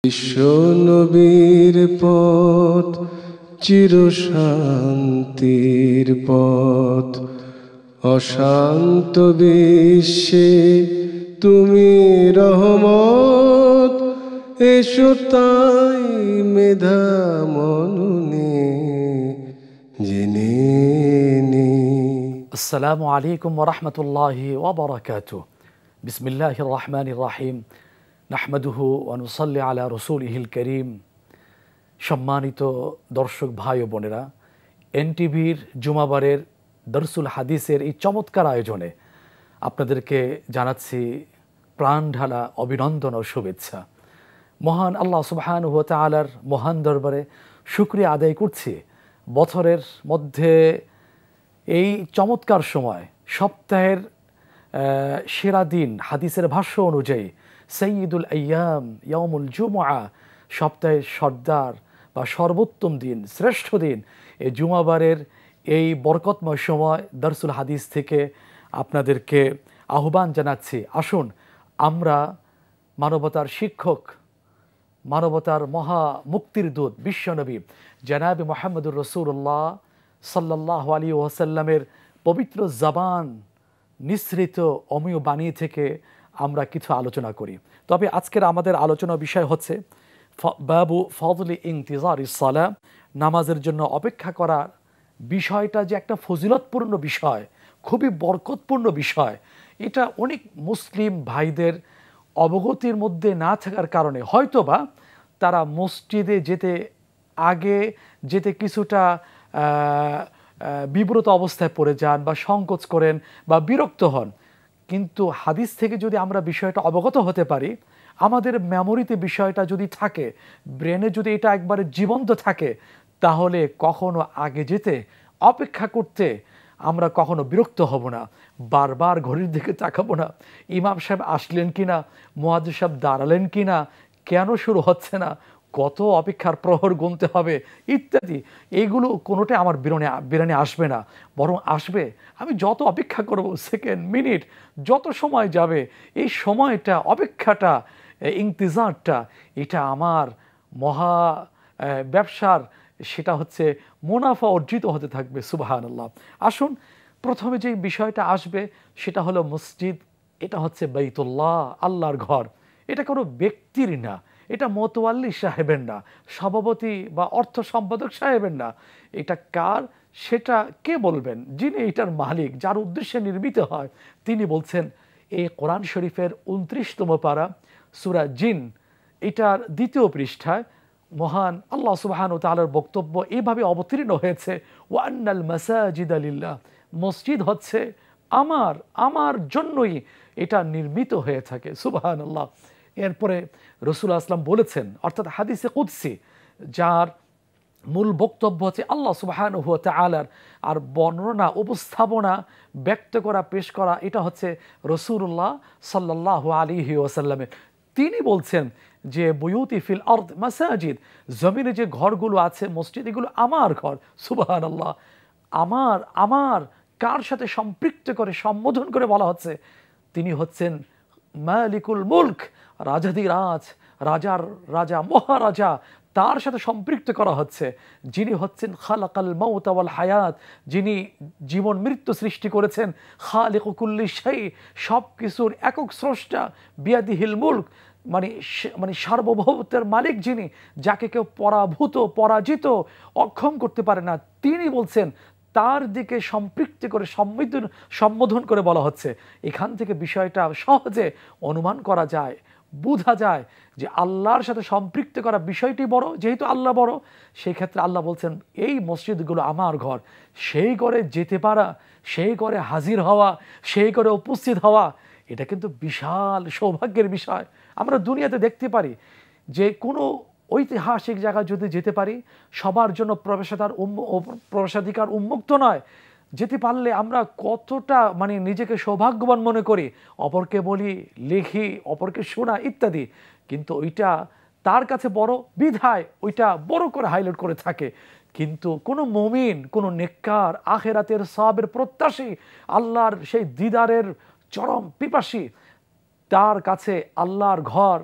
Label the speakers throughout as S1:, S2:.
S1: বিশ্বনবীর পথ চিরশান্তির পথ, অশান্ত বিশ্বে তুমি রহমত। এসো তাই মেধা মননে জেনে নি।
S2: আসসালামু আলাইকুম ওয়া রাহমাতুল্লাহি ওয়া বারাকাতুহু। বিসমিল্লাহির রহমানির রহিম। নাহমাদুহু ওয়া নুসাল্লি আলা রাসূলিহিল কারীম। সম্মানিত দর্শক ভাই ও বোনেরা, এনটিভির জুমাবারের দরসুল হাদিসের এই চমৎকার আয়োজনে আপনাদেরকে জানাচ্ছি প্রাণ ঢালা অভিনন্দন ও শুভেচ্ছা। মহান আল্লাহ সুবহানাহু ওয়া তাআলার মহান দরবারে শুকরিয়া আদায় করছি, বছরের মধ্যে এই চমৎকার সময়, সপ্তাহের সেরা দিন, হাদিসের ভাষ্য অনুযায়ী সৈয়দুল আইয়াম ইয়াউমুল জুমআ, সপ্তাহের সর্দার বা সর্বোত্তম দিন, শ্রেষ্ঠ দিন, এই জুমাবারের এই বরকতময় সময় দরসুল হাদিস থেকে আপনাদেরকে আহ্বান জানাচ্ছি। আসুন আমরা মানবতার শিক্ষক, মানবতার মহা মুক্তির দূত বিশ্বনবী জনাবে মুহাম্মদুর রাসূলুল্লাহ সাল্লাল্লাহু আলাইহি ওয়াসাল্লামের পবিত্র জবান নিঃসৃত অমীয় বাণী থেকে আমরা কিছু আলোচনা করি। তবে আজকের আমাদের আলোচনা বিষয় হচ্ছে বাবু ফজলি ইন্তিজারিস সালাহ, নামাজের জন্য অপেক্ষা করার বিষয়টা যে একটা ফজিলতপূর্ণ বিষয়, খুবই বরকতপূর্ণ বিষয়, এটা অনেক মুসলিম ভাইদের অবগতির মধ্যে না থাকার কারণে হয়তোবা তারা মসজিদে যেতে কিছুটা বিব্রত অবস্থায় পড়ে যান বা সংকোচ করেন বা বিরক্ত হন। কিন্তু হাদিস থেকে যদি আমরা বিষয়টা অবগত হতে পারি, আমাদের মেমোরিতে বিষয়টা যদি থাকে, ব্রেনে যদি এটা একবারে জীবন্ত থাকে, তাহলে কখনো আগে যেতে, অপেক্ষা করতে আমরা কখনো বিরক্ত হব না, বারবার ঘড়ির দিকে তাকাবো না, ইমাম সাহেব আসলেন কিনা, মুয়াজ্জিন সাহেব দাঁড়ালেন কিনা, কেন শুরু হচ্ছে না, কত অপেক্ষার প্রহর গুনতে হবে ইত্যাদি, এইগুলো কোনোটাই আমার বিরানে আসবে না। বরং আসবে, আমি যত অপেক্ষা করব, সেকেন্ড মিনিট যত সময় যাবে, এই সময়টা, অপেক্ষাটা, ইন্তিজারটা, এটা আমার মহা ব্যবসার, সেটা হচ্ছে মুনাফা অর্জিত হতে থাকবে। সুবহানাল্লাহ। আসুন প্রথমে যে বিষয়টা আসবে সেটা হলো মসজিদ। এটা হচ্ছে বাইতুল্লাহ, আল্লাহর ঘর। এটা কোনো ব্যক্তির না, এটা মোতওয়াল্লি সাহেবের না, সভাপতি বা অর্থ সম্পাদক সাহেবের না। এটা কার, সেটা কে বলবেন? যিনি এটার মালিক, যার উদ্দেশ্যে নির্মিত হয়, তিনি বলছেন। এই কোরআন শরীফের 29তম পারা সূরা জিন, এটার 2য় পৃষ্ঠায় মহান আল্লাহ সুবহানাহু ওয়া তাআলার বক্তব্য এইভাবে অবতীর্ণ হয়েছে, ওয়া আন্নাল মাসাজিদা লিল্লাহ, মসজিদ হচ্ছে আমার জন্যই এটা নির্মিত হয়ে থাকে। সুবহানাল্লাহ। এরপরে রাসূলুল্লাহ সাল্লাল্লাহু আলাইহি ওয়াসাল্লাম বলেছেন, অর্থাৎ হাদিসে কুদসি, যার মূল বক্তব্য হচ্ছে আল্লাহ সুবহানাহু ওয়া তাআলার, আর বর্ণনা, উপস্থাপনা, ব্যক্ত করা, পেশ করা, এটা হচ্ছে রাসূলুল্লাহ সাল্লাল্লাহু আলাইহি ওয়াসাল্লামের। তিনি বলছেন যে বুয়ুতি ফিল আরদ মাসাজিদ, জমিনে যে ঘরগুলো আছে, মসজিদ, এগুলো আমার ঘর। সুবহানাল্লাহ। আমার কার সাথে সম্পৃক্ত করে, সম্বোধন করে বলা হচ্ছে, তিনি হচ্ছেন মালিকুল মুলক, রাজাধিরাজ, রাজার রাজা, মহারাজা, তার সাথে সম্পৃক্ত করা হচ্ছে। যিনি হচ্ছেন খালাকাল মাউতা ওয়াল হায়াত, যিনি জীবন মৃত্যু সৃষ্টি করেছেন, খালিকু কুল্লি শাই, সব কিছুর একক স্রষ্টা, বিয়াদিহিল মুলক, মানে সার্বভৌমত্বের মালিক যিনি, যাকে কেউ পরাজিত, অক্ষম করতে পারে না, তিনি বলছেন, তার দিকে সম্পৃক্ত করে, সম্বোধন করে বলা হচ্ছে। এখান থেকে বিষয়টা সহজে অনুমান করা যায়, বোঝা যায় যে আল্লাহর সাথে সম্পৃক্ত করা বিষয়টি বড়। যেহেতু আল্লাহ বড়, সেই ক্ষেত্রে আল্লাহ বলছেন এই মসজিদগুলো আমার ঘর। সেই ঘরে যেতে পারা, সেই ঘরে হাজির হওয়া, সেই ঘরে উপস্থিত হওয়া, এটা কিন্তু বিশাল সৌভাগ্যের বিষয়। আমরা দুনিয়াতে দেখতে পারি যে কোনো ঐতিহাসিক জায়গায় যদি যেতে পারি, সবার জন্য প্রবেশাধিকার উন্মুক্ত নয়। যেতে পারলে আমরা কতটা নিজেকে সৌভাগ্যবান মনে করি, অপরকে বলি, লিখি, অপরকে শোনা ইত্যাদি। কিন্তু ওইটা তার কাছে বড় বিধায় ওইটা বড় করে হাইলাইট করে থাকে। কিন্তু কোনো মুমিন, কোনো নেককার, আখিরাতের সওয়াবের প্রত্যাশী, আল্লাহর সেই দিদারের চরম পিপাসী, তার কাছে আল্লাহর ঘর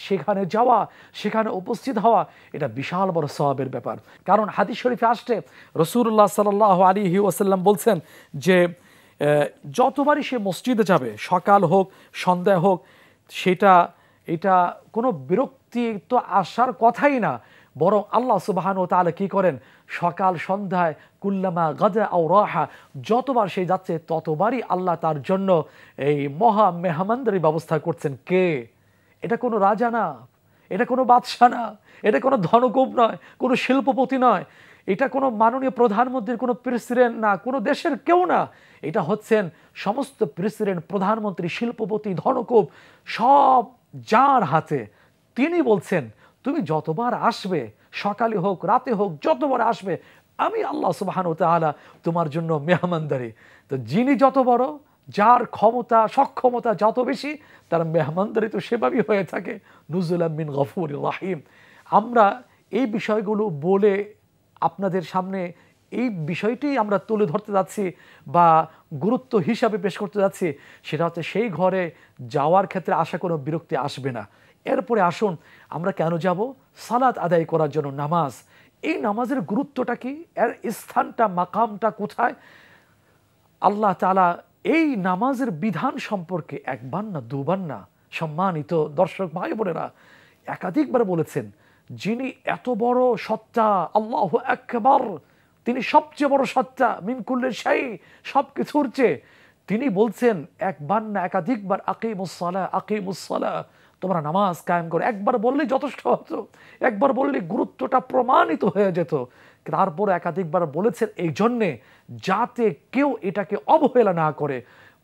S2: সেখানে যাওয়া, সেখানে উপস্থিত হওয়া, এটা বিশাল বড় সওয়াবের ব্যাপার। কারণ হাদিস শরীফে আসছে রাসূলুল্লাহ সাল্লাল্লাহু আলাইহি ওয়াসাল্লাম বলছেন যে যতবারই সে মসজিদে যাবে, সকাল হোক সন্ধ্যা হোক, এটা কোনো বিরক্তি তো আসার কথাই না, বরং আল্লাহ সুবহানাহু ওয়া তাআলা কি করেন, সকাল সন্ধ্যায় কুল্লামা গাদা আও রাহা, যতবার সে যাচ্ছে ততবারই আল্লাহ তার জন্য এই মহা মেহমানদারি ব্যবস্থা করছেন। কে? এটা কোনো রাজা না, এটা কোনো বাদশা না, এটা কোনো ধনকুব নয়, কোনো শিল্পপতি নয়, এটা কোনো মাননীয় প্রধানমন্ত্রীর কোনো প্রেসিডেন্ট না, কোনো দেশের কেউ না। এটা হচ্ছেন সমস্ত প্রেসিডেন্ট, প্রধানমন্ত্রী, শিল্পপতি, ধনকুব সব যার হাতে। তিনি বলছেন তুমি যতবার আসবে, সকালে হোক রাতে হোক, যতবার আসবে, আমি আল্লাহ সুবহানাহু ওয়া তাআলা তোমার জন্য মেহমানদারি। তো যিনি যত বড়, যার ক্ষমতা সক্ষমতা যত বেশি, তার মেহমানদারি তো সেভাবেই হয়ে থাকে। নুজুলাম মিন গফুরির রাহিম। আমরা এই বিষয়গুলো বলে আপনাদের সামনে এই বিষয়টি আমরা তুলে ধরতে যাচ্ছি বা গুরুত্ব হিসাবে পেশ করতে যাচ্ছি, সেটা হচ্ছে সেই ঘরে যাওয়ার ক্ষেত্রে আশা কোনো বিরক্তি আসবে না। এরপরে আসুন আমরা কেন যাব? সালাত আদায় করার জন্য, নামাজ। এই নামাজের গুরুত্বটা কি? এর স্থানটা, মাকামটা কোথায়? আল্লাহ তাআলা এই নামাজের বিধান সম্পর্কে একবার না দুবার না, সম্মানিত দর্শক ভাই বোনেরা, একাধিকবার বলেছেন। যিনি এত বড় সত্তা, আল্লাহু আকবার, তিনি সবচেয়ে বড় সত্তা, মিন কুল্লি শাই, সব কিছুর চেয়ে, তিনি বলছেন একবার না একাধিকবার, আকিমুস সালাহ, আকিমুস সালাহ, তোমরা নামাজ কায়েম করো। একবার বললেই যথেষ্ট হতো, একবার বললেই গুরুত্বটা প্রমাণিত হয়ে যেত। তারপর একাধিকবার বলেছেন এই জন্যে যাতে কেউ এটাকে অবহেলা না করে,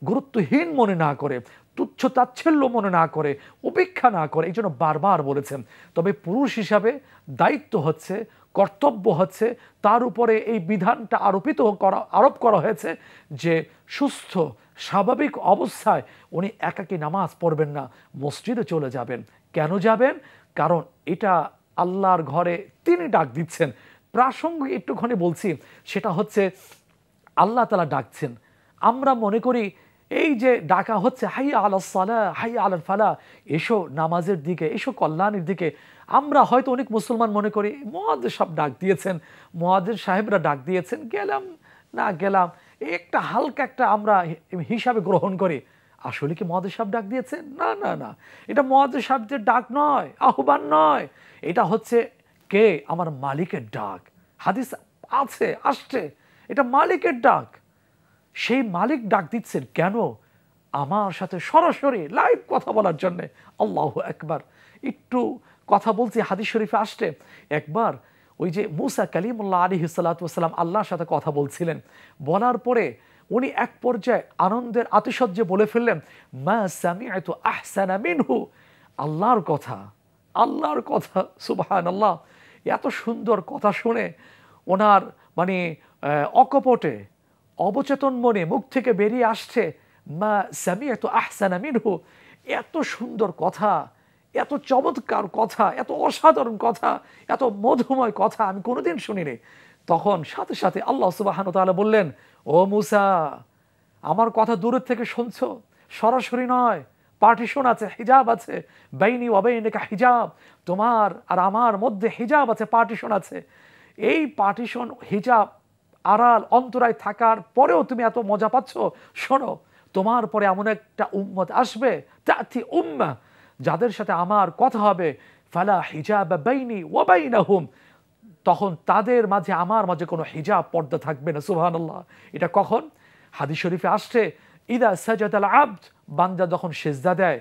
S2: গুরুত্বহীন মনে না করে, তুচ্ছ তাচ্ছিল্য মনে না করে, উপেক্ষা না করে, এই জন্য বারবার বলেছেন। তবে পুরুষ হিসাবে দায়িত্ব হচ্ছে, কর্তব্য হচ্ছে, তার উপরে এই বিধানটা আরোপ করা হয়েছে যে সুস্থ স্বাভাবিক অবস্থায় উনি একাকী নামাজ পড়বেন না, মসজিদে চলে যাবেন। কেন যাবেন? কারণ এটা আল্লাহর ঘরে তিনি ডাক দিচ্ছেন। প্রাসঙ্গিক একটুখানি বলছি, সেটা হচ্ছে আল্লাহ তাআলা ডাকছেন। আমরা মনে করি এই যে ডাকা হচ্ছে হাইয়া আলাস সালাহ, হাইয়া আলাল ফালাহ, এসো নামাজের দিকে, এসো কল্যাণের দিকে, আমরা হয়তো অনেক মুসলমান মনে করি মুয়াজ্জিন সাহেব ডাক দিয়েছেন, মুয়াজ্জিন সাহেবরা ডাক দিয়েছেন, গেলাম না গেলাম, একটা হালকা একটা আমরা হিসাবে গ্রহণ করি। আসলে কি মুয়াজ্জিন সাহেব ডাক দিয়েছেন? না না না, এটা মুয়াজ্জিন সাহেবদের ডাক নয়, আহ্বান নয়, এটা হচ্ছে কে? আমার মালিকের ডাক। হাদিস আছে, আসছে, এটা মালিকের ডাক। সেই মালিক ডাক দিচ্ছেন কেন? আমার সাথে সরাসরি লাইভ কথা বলার জন্যে। আল্লাহু আকবার। একটু কথা বলছি, হাদিস শরীফে আসছে একবার ওই যে মুসা কালিমুল্লাহ আলাইহিস সালাতু ওয়াস সালাম আল্লাহর সাথে কথা বলছিলেন, বলার পরে উনি এক পর্যায়ে আনন্দের আতিশয্যে বলে ফেললেন, মা সামিআতু আহসানা মিনহু। আল্লাহর কথা, আল্লাহর কথা, সুবহানাল্লাহ। এত সুন্দর কথা শুনে ওনার মানে অকপটে অবচেতন মনে মুখ থেকে বেরিয়ে আসছে, মা সামিআতু আহসানা মিনহু। এত সুন্দর কথা, এত চমৎকার কথা, এত অসাধারণ কথা, এত মধুময় কথা আমি কোনোদিন শুনিনি। তখন সাথে সাথে আল্লাহ সুবহানাহু ওয়া তাআলা বললেন, ও মুসা, আমার কথা দূরের থেকে শুনছো, সরাসরি নয়, পার্টিশন আছে, হিজাব আছে, বাইনি ওয়া বাইনাকা হিজাব, তোমার আর আমার মধ্যে হিজাব আছে, পার্টিশন আছে। এই পার্টিশন, হিজাব, আড়াল, অন্তরায় থাকার পরেও তুমি এত মজা পাচ্ছ। শোনো, তোমার পরে এমন একটা উম্মত আসবে, তাতি উম্মাহ, যাদের সাথে আমার কথা হবে, ফালা হিজাব বাইনি ওয়া বাইনাহুম, তখন তাদের মাঝে আমার মাঝে কোনো হিজাব, পর্দা থাকবে না। সুবহানাল্লাহ। এটা কখন? হাদিস শরীফে আসছে, ইদা সাজাদাল আবদ, বান্দা যখন সিজদা দেয়,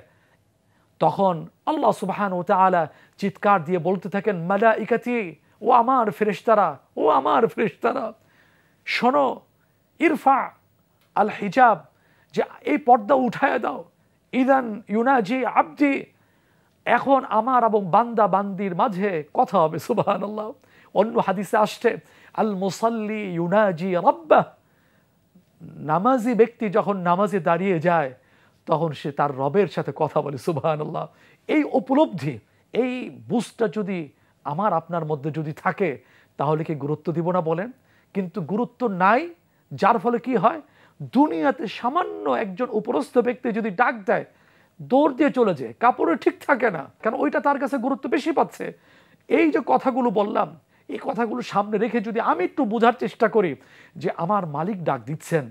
S2: তখন আল্লাহ সুবহানাহু ওয়া তাআলা চিৎকার দিয়ে বলতে থাকেন, মালাইকাতি, ও আমার ফেরেশতারা, ও আমার ফেরেশতারা, শোনো, ইরফা আল হিজাব, যে এই পর্দা উঠায় দাও। ইদান ইউনাজি আবদি, এখন আমার এবং বান্দা বান্দির মাঝে কথা হবে। সুবহানাল্লাহ। অন্য হাদিসে আসছে, আল মুসাল্লি ইউনাজি রাব্বাহ, নামাজি ব্যক্তি যখন নামাজে দাঁড়িয়ে যায় তখন সে তার রবের সাথে কথা বলে। সুবহানাল্লাহ। এই উপলব্ধি, এই বুঝটা যদি আমার আপনার মধ্যে যদি থাকে, তাহলে কি গুরুত্ব দিব না বলেন? কিন্তু গুরুত্ব নাই, যার ফলে কি হয়, দুনিয়াতে সামান্য একজন উপরস্থ ব্যক্তি যদি ডাক দেয়, দৌড় দিয়ে চলে যায়, কাপড়ে ঠিক থাকে না, কারণ ওইটা তার কাছে গুরুত্ব বেশি পাচ্ছে। এই যে কথাগুলো বললাম, এই কথাগুলো সামনে রেখে যদি আমি একটু বোঝার চেষ্টা করি যে আমার মালিক ডাক দিচ্ছেন,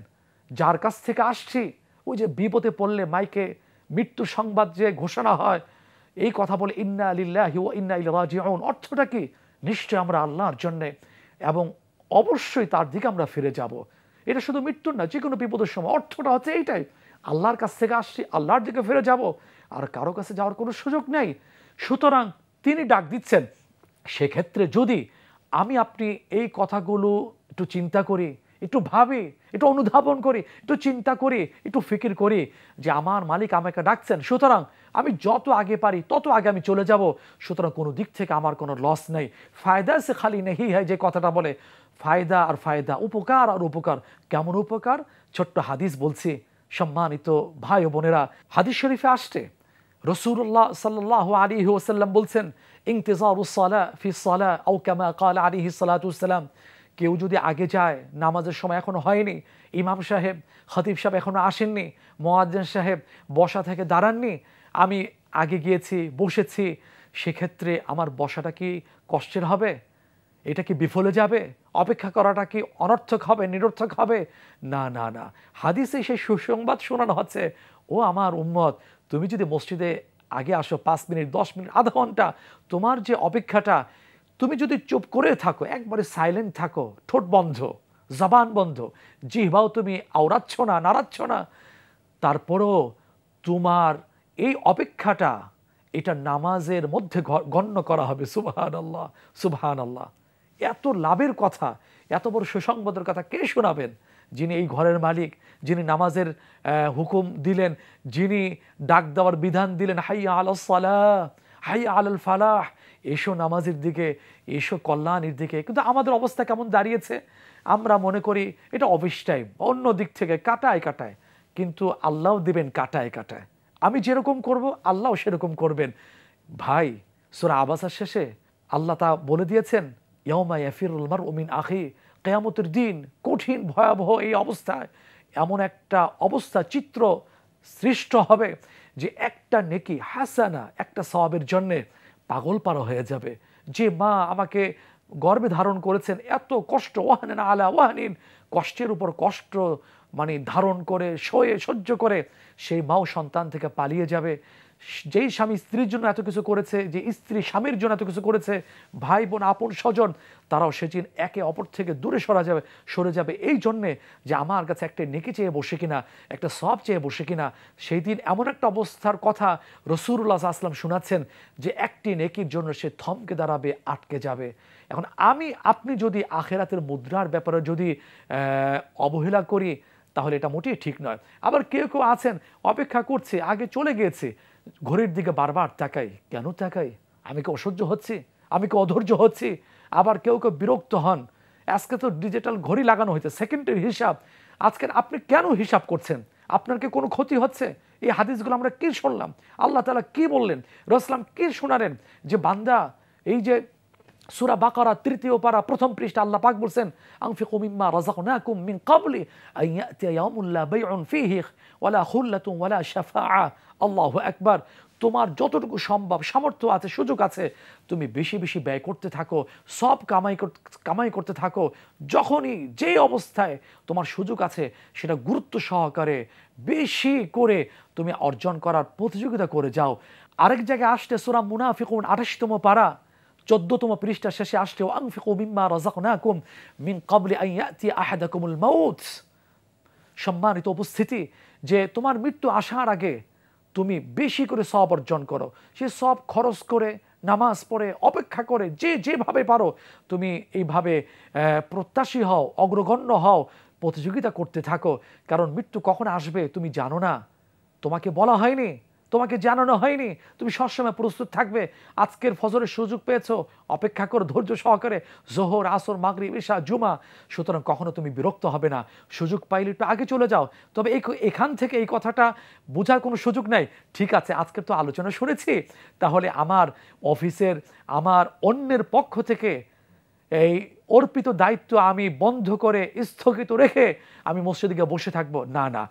S2: যার কাছ থেকে আসছি, ওই যে বিপদে পড়লে মাইকে মৃত্যু সংবাদ যে ঘোষণা হয়, এই কথা বলে ইন্না লিল্লাহি ওয়া ইন্না ইলাইহি রাজিউন, অর্থটা কি? নিশ্চয় আমরা আল্লাহর জন্যে এবং অবশ্যই তার দিকে আমরা ফিরে যাব। এটা শুধু মৃত্যুর না, যে কোনো বিপদের সময় অর্থটা হচ্ছে এইটাই, আল্লাহর কাছ থেকে আসছি, আল্লাহর দিকে ফিরে যাব, আর কারো কাছে যাওয়ার কোনো সুযোগ নেই। সুতরাং তিনি ডাক দিচ্ছেন। সেক্ষেত্রে যদি আমি আপনি এই কথাগুলো একটু চিন্তা করি, একটু ভাবি, একটু অনুধাবন করি, একটু চিন্তা করি, একটু ফিকির করি যে আমার মালিক আমাকে ডাকছেন, সুতরাং আমি যত আগে পারি তত আগে আমি চলে যাব। সুতরাং কোনো দিক থেকে আমার কোনো লস নেই। ফায়দা সে খালি নেই হয় যে কথাটা বলে, ফায়দা আর ফায়দা, উপকার আর উপকার। কেমন উপকার? ছোট্ট হাদিস বলছি সম্মানিত ভাই ও বোনেরা। হাদিস শরীফে আসছে রাসূলুল্লাহ সাল্লাল্লাহু আলাইহি ওয়াসাল্লাম বলছেন, ইনতিজারুস সালাহ ফি সালাহ আও কামা ক্বাল আলাইহিস সালাতু ওয়াসসালাম, কেউ যদি আগে যায়, নামাজের সময় এখনো হয়নি, ইমাম সাহেব খতিব সাহেব এখনো আসেননি, মুয়াজ্জিন সাহেব বসা থেকে দাঁড়াননি, আমি আগে গিয়েছি, বসেছি, সেক্ষেত্রে আমার বসাটা কি কষ্টের হবে? এটা কি বিফলে যাবে? অপেক্ষা করাটা কি অনর্থক হবে, নিরর্থক হবে? না না না, হাদিসে সেই সুসংবাদ শোনানো হচ্ছে, ও আমার উম্মত, তুমি যদি মসজিদে আগে আসো 5 মিনিট, 10 মিনিট, আধা ঘন্টা, তোমার যে অপেক্ষাটা, তুমি যদি চুপ করে থাকো, একবারে সাইলেন্ট থাকো, ঠোঁট বন্ধ, জবান বন্ধ, জিহ্বাও তুমি আওড়াচ্ছ না, নাড়াচ্ছ না, তারপরও তোমার এই অপেক্ষাটা, এটা নামাজের মধ্যে গণ্য করা হবে। সুবহানাল্লাহ, সুবহানাল্লাহ। এত লাভের কথা, এত বড় সুসংবাদের কথা কে শোনাবেন? যিনি এই ঘরের মালিক, যিনি নামাজের হুকুম দিলেন, যিনি ডাক দেওয়ার বিধান দিলেন, হাইয়া আলাস সালাহ, হাইয়া আলাল ফালাহ, এসো নামাজের দিকে, এসো কল্যাণের দিকে। কিন্তু আমাদের অবস্থা কেমন দাঁড়িয়েছে? আমরা মনে করি এটা অফিস টাইম, অন্য দিক থেকে কাটায় কাটায়, কিন্তু আল্লাহ দিবেন কাটায় কাটায়। আমি যেরকম করব আল্লাহ সেরকম করবেন। ভাই, সূরা আবাসার শেষে আল্লাহ তা বলে দিয়েছেন, ইয়াউমা ইয়াফিরুল মারউ মিন আখি, কিয়ামতের দিন, কঠিন ভয়াবহ এই অবস্থায়, এমন একটা অবস্থা, চিত্র সৃষ্ট হবে যে একটা নেকি হাসানা, একটা সওয়াবের জন্যে পাগল পারা হয়ে যাবে। যে মা আমাকে গর্ভে ধারণ করেছেন, এত কষ্ট, ওয়াহনান আলা ওয়াহনিন, কষ্টের উপর কষ্ট মানে ধারণ করে, সহ্য করে সেই মাও সন্তান থেকে পালিয়ে যাবে। যেই স্বামী স্ত্রীর জন্য এত কিছু করেছে, যে স্ত্রী স্বামীর জন্য এত কিছু করেছে, ভাই বোন আপন স্বজন, তারাও সেদিন একে অপর থেকে দূরে সরে যাবে এই জন্যে যে আমার কাছে একটা নেকি চেয়ে বসে কিনা, একটা সওয়াব চেয়ে বসে কিনা। সেই দিন এমন একটা অবস্থার কথা রাসূলুল্লাহ সাল্লাল্লাহু আলাইহি ওয়াসাল্লাম শোনাচ্ছেন যে একটি নেকির জন্য সে থমকে দাঁড়াবে, আটকে যাবে। এখন আপনি যদি আখেরাতের মুদ্রার ব্যাপারে যদি অবহেলা করি, তাহলে এটা মোটেই ঠিক নয়। আবার কেউ কেউ আছেন অপেক্ষা করছে, আগে চলে গিয়েছে, ঘড়ির দিকে বারবার তাকাই, কেন তাকাই? আমি কি অসহ্য হচ্ছি? আমি কি অধৈর্য হচ্ছি? আবার কেউ কেউ বিরক্ত হন, আজকে তো ডিজিটাল ঘড়ি লাগানো হয়েছে, সেকেন্ডের হিসাব, আজকে আপনি কেন হিসাব করছেন? আপনার কি কোনো ক্ষতি হচ্ছে? এই হাদিসগুলো আমরা কি শুনলাম? আল্লাহ তাআলা কি বললেন? রাসূলুল্লাহ কি শোনালেন? যে বান্দা, এই যে সূরা বাকারা ৩য় পারা ১ম পৃষ্ঠা আল্লাহ পাক বলছেন, আনফিকু মিম্মা রাযাকনাকুম মিন ক্বাবলি আন ইয়াতিয়া ইয়াউমুন লা বাইউন ফীহি ওয়ালা খুল্লাতুন ওয়ালা শাফাআ। আল্লাহু আকবার। তোমার যতটুকু সম্ভব, সামর্থ্য আছে, সুযোগ আছে, তুমি বেশি বেশি ব্যয় করতে থাকো, সব কামাই করতে থাকো। যখনই যে অবস্থায় তোমার সুযোগ আছে, সেটা গুরুত্ব সহকারে বেশি করে তুমি অর্জন করার প্রতিযোগিতা করে যাও। আরেক জায়গায় আসতে সূরা মুনাফিকুন ২৮তম পারা ১৪তম পৃষ্ঠার শেষে আসছে, আনফিকু মিম্মা রাযাকনাকুম মিন ক্বাবলি আন ইয়াতিয়া আহাদাকুমুল মাউত। সম্মানিত উপস্থিতি, যে তোমার মৃত্যু আসার আগে তুমি বেশি করে সওয়াব অর্জন করো। সে সব খরচ করে, নামাজ পড়ে, অপেক্ষা করে, যেভাবে পারো তুমি এইভাবে প্রত্যাশী হও, অগ্রগণ্য হও, প্রতিযোগিতা করতে থাকো। কারণ মৃত্যু কখন আসবে তুমি জানো না, তোমাকে বলা হয়নি, তোমাকে জানানো হয়নি, তুমি সবসময় প্রস্তুত থাকবে। আজকের ফজরের সুযোগ পেয়েছো, অপেক্ষা করো ধৈর্য সহকারে, জোহর, আসর, মাগরিব, ইশা, জুমা। সুতরাং কখনো তুমি বিরক্ত হবে না, সুযোগ পাইলে একটু আগে চলে যাও। তবে এখান থেকে এই কথাটা বোঝার কোনো সুযোগ নাই। ঠিক আছে, আজকে তো আলোচনা শুনেছি, তাহলে আমার অফিসের, আমার অন্যের পক্ষ থেকে এই অর্পিত দায়িত্ব আমি বন্ধ করে, স্থগিত রেখে আমি মসজিদে গিয়ে বসে থাকবো, না না,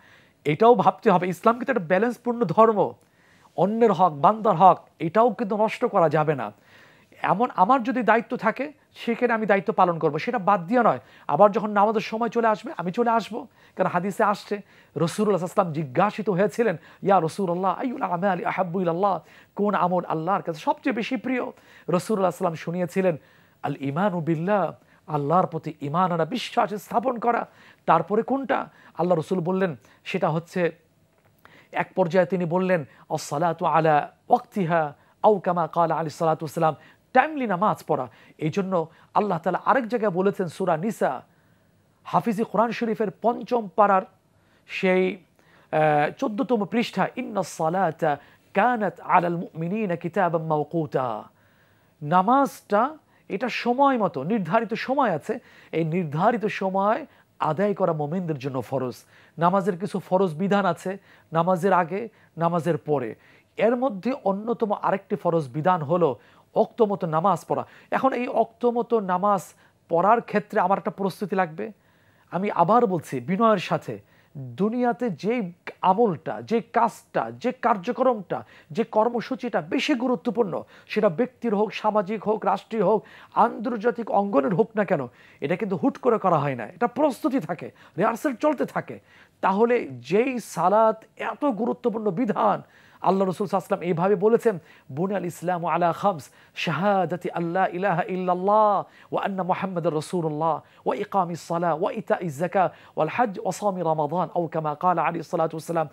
S2: এটাও ভাবতে হবে। ইসলাম কিন্তু একটা ব্যালেন্সপূর্ণ ধর্ম। অন্যের হক, বান্দার হক, এটাও কিন্তু নষ্ট করা যাবে না। এমন আমার যদি দায়িত্ব থাকে সেখানে আমি দায়িত্ব পালন করব, সেটা বাদ দিয়ে নয়। আবার যখন নামাজের সময় চলে আসবে আমি চলে আসবো, কারণ হাদিসে আসছে রাসূলুল্লাহ সাল্লাল্লাহু আলাইহি ওয়াসাল্লাম জিজ্ঞাসিত হয়েছিলেন, ইয়া রাসূলুল্লাহ আইয়ুল আমালি আহাব্বু ইলাল্লাহ, কোন আমল আল্লাহর কাছে সবচেয়ে বেশি প্রিয়? রাসূলুল্লাহ সাল্লাল্লাহু আলাইহি ওয়াসাল্লাম শুনিয়েছিলেন, আল ঈমানু বিল্লাহ, আল্লাহর প্রতি ঈমান আনা, বিশ্বাস স্থাপন করা। তারপরে কোনটা? আল্লাহ রাসূল বললেন সেটা হচ্ছে, এক পর্যায়ে তিনি বললেন আস-সালাতু আলা ওয়াক্তিহা আও কামা ক্বালা আলাইহিস সালাতু ওয়াস সালাম, টাইমলি নামাজ পড়া। এই জন্য আল্লাহ তাআলা আরেক জায়গায় বলেছেন সূরা নিসা, হাফিজি কোরআন শরীফের ৫ম পারার সেই ১৪তম পৃষ্ঠা, ইন্নাস সালাতা কানাত আলাল মুমিনিনা কিতাবাম মাওকুতা। নামাজটা এটা সময় মতো, নির্ধারিত সময় আছে, এই নির্ধারিত সময় আদায় করা মুমিনদের জন্য ফরজ। নামাজের কিছু ফরজ বিধান আছে, নামাজের আগে, নামাজের পরে। এর মধ্যে অন্যতম আরেকটি ফরজ বিধান হলো ওক্ত মতো নামাজ পড়া। এখন এই ওক্ত মতো নামাজ পড়ার ক্ষেত্রে আমার একটা প্রস্তুতি লাগবে। আমি আবার বলছি বিনয়ের সাথে, দুনিয়াতে যে আমলটা, যে কাজটা, যে কার্যক্রমটা, যে কর্মসূচিটা বেশি গুরুত্বপূর্ণ, সেটা ব্যক্তির হোক, সামাজিক হোক, রাষ্ট্রীয় হোক, আন্তর্জাতিক অঙ্গনের হোক না কেন, এটা কিন্তু হুট করে করা হয় না, এটা প্রস্তুতি থাকে, রিহার্সাল চলতে থাকে। তাহলে যেই সালাত এত গুরুত্বপূর্ণ বিধান, আল্লাহ রাসূল সাল্লাল্লাহু আলাইহি ওয়াসাল্লাম এইভাবে বলেছেন, বুনিয়াল ইসলামু আলা খামস, শাহাদাতি আল্লা ইলাহা ইল্লাল্লাহ ওয়া আন্না মুহাম্মাদুর রাসূলুল্লাহ ওয়া ইকামিস সালাহ ওয়া ইতাইজ যাকাত ওয়াল হজ ওয়া সাওমি রমাদান আও কামা ক্বালা আলাইহিস সালাতু ওয়াস সালাম।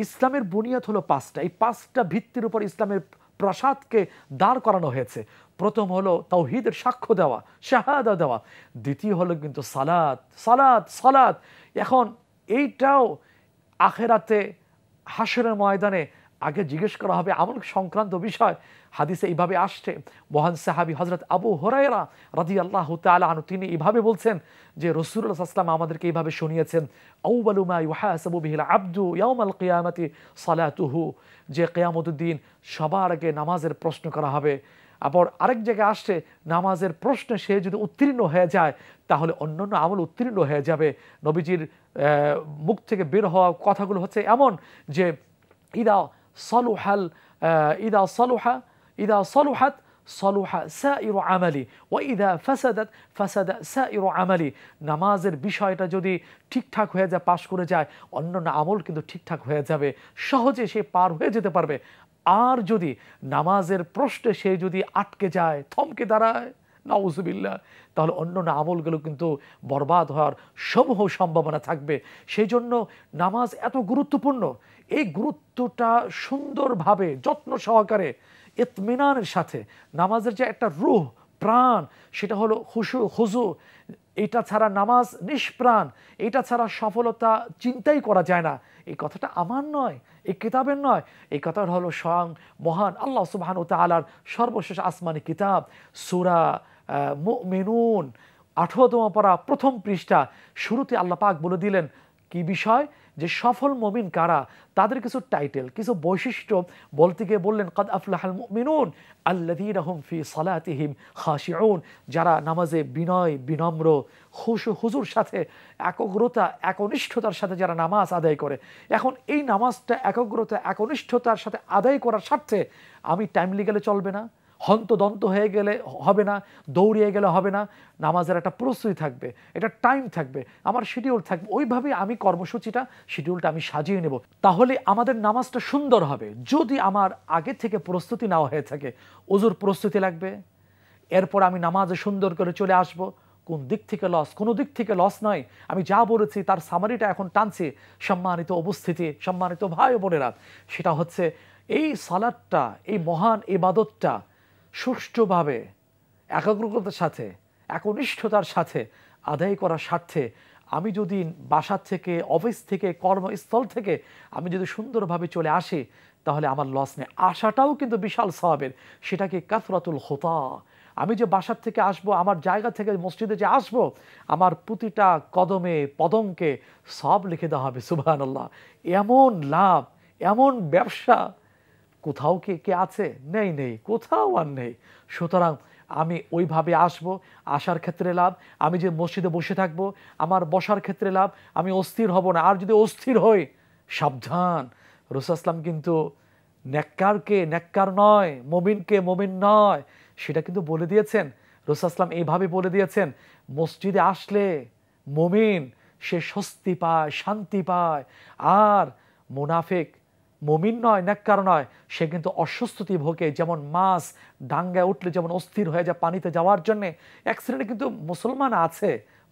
S2: ইসলামের বুনিয়াদ হলো 5টা। এই 5টা ভিত্তির উপর ইসলামের প্রাসাদকে দাঁড় করানো হয়েছে। প্রথম হলো তাওহীদের সাক্ষ্য দেওয়া, শাহাদা দেওয়া। দ্বিতীয় হলো কিন্তু সালাত, সালাত, সালাত। এখন এইটাও আখেরাতে হাশরের ময়দানে আগে জিজ্ঞেস করা হবে আমল সংক্রান্ত বিষয়। হাদিসে এইভাবে আসছে, মহান সাহাবী হযরত আবু হুরায়রা রাদিয়াল্লাহু তাআলা আনহু তিনি এইভাবে বলছেন যে রাসূলুল্লাহ সাল্লাল্লাহু আলাইহি ওয়াসাল্লাম আমাদেরকে এইভাবে শুনিয়েছেন, আউয়ালু মা ইউহাসাবু বিহিল আবদু ইয়াউমাল কিয়ামাতি সালাতুহু, যে কিয়ামতের দিন সবার আগে নামাজের প্রশ্ন করা হবে। আবার আরেক জায়গায় আসছে, নামাজের প্রশ্নে সে যদি উত্তীর্ণ হয়ে যায় তাহলে অন্যান্য আমল উত্তীর্ণ হয়ে যাবে। নবীজির মুখ থেকে বের হওয়া কথাগুলো হচ্ছে এমন যে, ইদা সালুহাল ইদা সালুহা ইদা সালুহাত সালুহা সাইরু আমালি ওয়া ইদা ফাসাদাত ফাসাদা সাইরু আমালি। নামাজের বিষয়টা যদি ঠিকঠাক হয়ে যায়, পাশ করে যায়, অন্যান্য আমল কিন্তু ঠিকঠাক হয়ে যাবে, সহজে সে পার হয়ে যেতে পারবে। আর যদি নামাজের প্রশ্নে সে যদি আটকে যায়, থমকে দাঁড়ায়, নাউজুবিল্লাহ, তাহলে অন্যান্য আমলগুলো কিন্তু বরবাদ হওয়ার সমূহ সম্ভাবনা থাকবে। সেই জন্য নামাজ এত গুরুত্বপূর্ণ। এই গুরুত্বটা সুন্দরভাবে যত্ন সহকারে ইতমিনানের সাথে, নামাজের যে একটা রূহ, প্রাণ, সেটা হলো খুশু খুজু। এটা ছাড়া নামাজ নিষ্প্রাণ, এটা ছাড়া সফলতা চিন্তাই করা যায় না। এই কথাটা আমার নয়, এই কিতাবের নয়, এই কথাটা হলো স্বয়ং মহান আল্লাহ সুবহানাহু ওয়া তাআলার সর্বশেষ আসমানি কিতাব সূরা মুমিনুন 18তম পারা 1ম পৃষ্ঠা। শুরুতে আল্লাহ পাক বলে দিলেন কি বিষয়, যে সফল মুমিন কারা, তাদের কিছু টাইটেল, কিছু বৈশিষ্ট্য বলতে গিয়ে বললেন, কাদ আফলাহাল মুমিনুন আল্লাযীনা হুম ফি সালাতিহিম খাশিউন, যারা নামাজে বিনয়, বিনম্র, খুশু হুজুর সাথে, একগ্রতা, একনিষ্ঠতার সাথে যারা নামাজ আদায় করে। এখন এই নামাজটা একগ্রতা, একনিষ্ঠতার সাথে আদায় করার স্বার্থে আমি টাইমলি গেলে চলবে না, হন্তদন্ত হয়ে গেলে হবে না, দৌড়িয়ে গেলে হবে না। নামাজের একটা প্রস্তুতি থাকবে, এটা টাইম থাকবে, আমার শিডিউল থাকবে, ওইভাবে আমি কর্মসূচিটা, শিডিউলটা আমি সাজিয়ে নেব। তাহলে আমাদের নামাজটা সুন্দর হবে। যদি আমার আগে থেকে প্রস্তুতি নেওয়া হয়ে থাকে, ওযুর প্রস্তুতি লাগবে, এরপর আমি নামাজে সুন্দর করে চলে আসব। কোন দিক থেকে লস? কোনো দিক থেকে লস নয়। আমি যা বলেছি তার সামারিটা এখন টানছি। সম্মানিত উপস্থিতি, সম্মানিত ভাই ও বোনেরা, সেটা হচ্ছে এই সালাতটা, এই মহান ইবাদতটা সুষ্ঠুভাবে, একাগ্রতার সাথে, একনিষ্ঠতার সাথে আদায় করার স্বার্থে আমি যদি বাসা থেকে, অফিস থেকে, কর্মস্থল থেকে আমি যদি সুন্দরভাবে চলে আসি, তাহলে আমার লস নেই। আসাটাও কিন্তু বিশাল সওয়াবের। সেটাকে কাসরাতুল খুতা। আমি যে বাসার থেকে আসবো, আমার জায়গা থেকে মসজিদে যে আসবো, আমার প্রতিটা কদমে পদমকে সব লিখে দেওয়া হবে। সুবহানাল্লাহ। এমন লাভ, এমন ব্যবসা কোথাও কে আছে? নেই, নেই, কোথাও আর নেই। সুতরাং আমি ওইভাবে আসবো, আসার ক্ষেত্রে লাভ। আমি যে মসজিদে বসে থাকবো, আমার বসার ক্ষেত্রে লাভ। আমি অস্থির হব না। আর যদি অস্থির হই, সাবধান। রাসূল সাল্লাল্লাহু আলাইহি ওয়াসাল্লাম কিন্তু নেককারকে নেককার নয়, মুমিনকে মুমিন নয়, সেটা কিন্তু বলে দিয়েছেন রাসূল সাল্লাল্লাহু আলাইহি ওয়াসাল্লাম। এইভাবে বলে দিয়েছেন, মসজিদে আসলে মুমিন সে স্বস্তি পায়, শান্তি পায়। আর মুনাফিক মুমিন নয়, নেককার নয়, সে কিন্তু অস্বস্তি ভোগে। যেমন মাছ ডাঙ্গায় উঠলে যেমন অস্থির হয়ে যায় পানিতে যাওয়ার জন্যে, এক শ্রেণী কিন্তু মুসলমান আছে,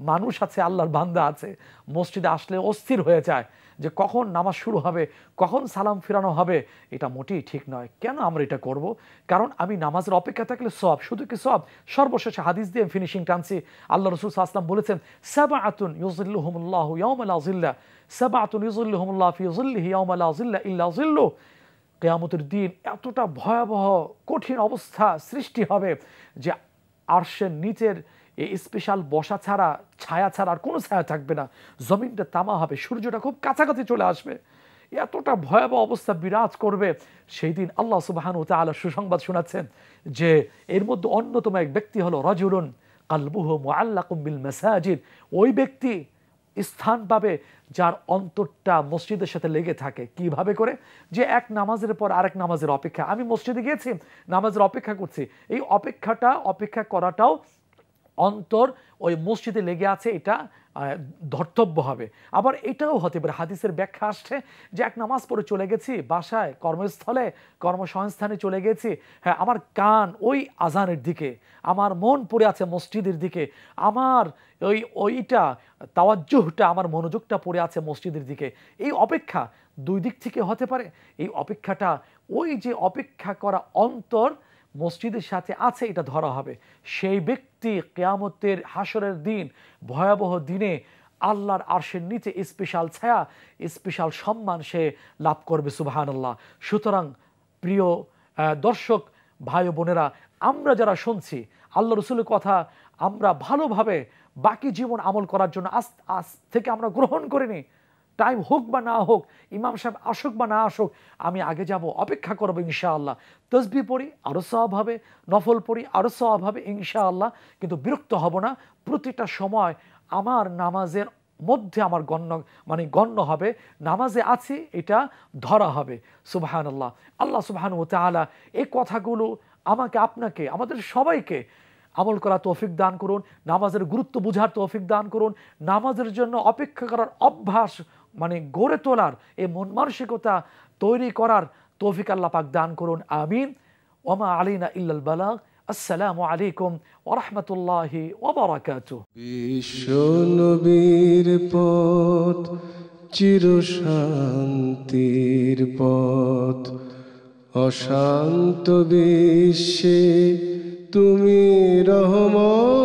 S2: মানুষ আছে, আল্লাহর বান্দা আছে, মসজিদে আসলে অস্থির হয়ে যায় যে কখন নামাজ শুরু হবে, কখন সালাম ফিরানো হবে। এটা মোটেই ঠিক নয়। কেন আমরা এটা করব? কারণ আমি নামাজের অপেক্ষা থাকলে সব, শুধু কি সব, সর্বশেষে হাদিস দিয়ে ফিনিশিং টানছি। আল্লাহ রাসূল সাল্লাল্লাহু আলাইহি ওয়াসাল্লাম বলেছেন, সাবআতুন ইউযিল্লুহুমুল্লাহু ইয়াওমা লা যিল্লা, সাবআতুন ইউযিল্লুহুমুল্লাহু ফি যিল্লিহি ইয়াওমা লা যিল্লা ইল্লা যিল্লুহু। কিয়ামতের দিন এতটা ভয়াবহ কঠিন অবস্থা সৃষ্টি হবে যে আরশের নিচের এই স্পেশাল বসা ছাড়া, ছায়া ছাড়া আর কোনো ছায়া থাকবে না। জমিনটা তামা হবে, সূর্যটা খুব কাছাকাছি চলে আসবে, এতটা ভয়াবহ অবস্থা বিরাজ করবে। সেই দিন আল্লাহ সুবহানাহু ওয়া তাআলা সুসংবাদ শোনাচ্ছেন যে এর মধ্যে অন্যতম এক ব্যক্তি হলো রাজুলুন কালবুহু মুআল্লাকুম বিল মাসাজিদ। ওই ব্যক্তি স্থান পাবে যার অন্তরটা মসজিদের সাথে লেগে থাকে। কিভাবে করে? যে এক নামাজের পর আরেক নামাজের অপেক্ষা। আমি মসজিদে গিয়েছি, নামাজের অপেক্ষা করছি, এই অপেক্ষা করাটাও অন্তর ওই মসজিদে লেগে আছে, এটা ধর্তব্য হবে। আবার এটাও হতে পারে, হাদিসের ব্যাখ্যা আসছে যে এক নামাজ পড়ে চলে গেছি বাসায়, কর্মস্থলে, কর্মসংস্থানে চলে গেছি, হ্যাঁ আমার কান ওই আজানের দিকে, আমার মন পড়ে আছে মসজিদের দিকে, আমার ওইটা তাওয়াজ্জুহটা, আমার মনোযোগটা পড়ে আছে মসজিদের দিকে। এই অপেক্ষা দুই দিক থেকে হতে পারে। এই অপেক্ষাটা, ওই যে অপেক্ষা করা অন্তর মসজিদের সাথে আছে, এটা ধরা হবে। সেই ব্যক্তি কিয়ামতের হাসরের দিন, ভয়াবহ দিনে আল্লাহর আরশের নিচে স্পেশাল ছায়া, স্পেশাল সম্মান সে লাভ করবে। সুবহানাল্লাহ। সুতরাং প্রিয় দর্শক ভাই ও বোনেরা, আমরা যারা শুনছি আল্লাহ রাসূলের কথা, আমরা ভালোভাবে বাকি জীবন আমল করার জন্য আজ থেকে আমরা গ্রহণ করিনি। টাইম হোক বা না হোক, ইমাম সাহেব আসুক বা না আসুক, আমি আগে যাব, অপেক্ষা করবো ইনশাআল্লাহ। তসবিহ পড়ি আরও সওয়াব হবে, নফল পড়ি আরও সওয়াব হবে ইনশাআল্লাহ। কিন্তু বিরক্ত হব না। প্রতিটা সময় আমার নামাজের মধ্যে আমার গণ্য হবে, নামাজে আছি এটা ধরা হবে। সুবহানাল্লাহ। আল্লাহ সুবহানাহু ওয়া তাআলা এই কথাগুলো আমাকে, আপনাকে, আমাদের সবাইকে আমল করা তৌফিক দান করুন, নামাজের গুরুত্ব বুঝার তৌফিক দান করুন, নামাজের জন্য অপেক্ষা করার অভ্যাস গড়ে তোলার, এই মন মানসিকতা তৈরি করার তৌফিক আল্লাহ পাক দান করুন। আমিন। ওমা আলাইনা ইল্লাল বালাগ। আসসালামু আলাইকুম ওয়া রাহমাতুল্লাহি ওয়া বারাকাতুহু।
S1: বিশ্ব নবীর পথ চিরশান্তির পথ, অশান্ত বিশ্বে তুমি রহমত।